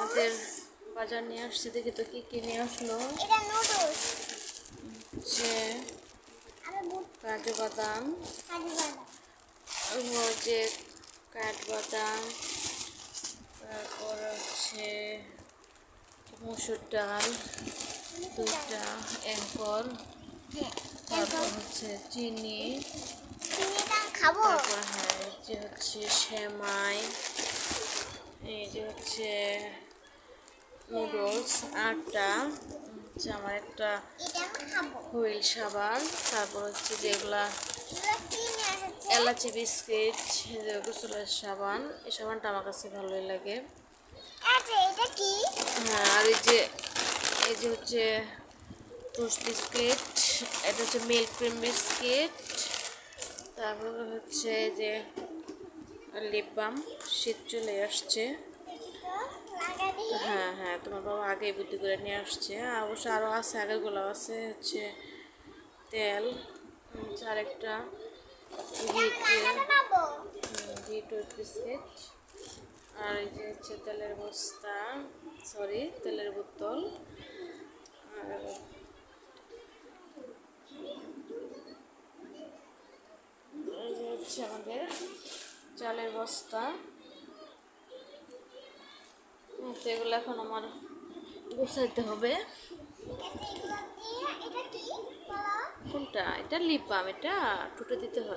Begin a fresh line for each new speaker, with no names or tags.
আমাদের বাজার নিয়ে আসছে, দেখি তো কি কি নিয়ে আসলো।
এটা নুডলস,
হচ্ছে কাজু বাদাম, যে কাঠবাদাম, তারপর হচ্ছে মসুর ডাল 2টা, এঙ্কর, তারপর হচ্ছে চিনি,
খাবো।
তারপর হ্যাঁ যে হচ্ছে সেমাই, এই যে হচ্ছে নুডলস, আটা, হচ্ছে আমার একটা হুইল সাবান, তারপর হচ্ছে যেগুলা এলাচি বিস্কিট, গোসলের সাবান। এই সাবানটা আমার কাছে ভালোই লাগে। হ্যাঁ, আর এই যে হচ্ছে টোস্ট বিস্কিট, এটা হচ্ছে মিল্ক ক্রিম বিস্কিট, তারপর হচ্ছে যে লিপ বাম। শীত চলে আসছে। হ্যাঁ হ্যাঁ, তোমার বাবা আগেই বুদ্ধি করে নিয়ে আসছে। অবশ্য আরও আছে, আগেরগুলো আছে হচ্ছে তেল, আরেকটা ঘি টোস্ট বিস্কিট, আর এই যে হচ্ছে তেলের বস্তা, সরি তেলের বোতল, আর এই যে হচ্ছে আমাদের চালের বস্তা। তো এগুলো এখন আমার গোছাইতে হবে। কোনটা? এটা লিপ বাম, এটা টুটে দিতে হয়।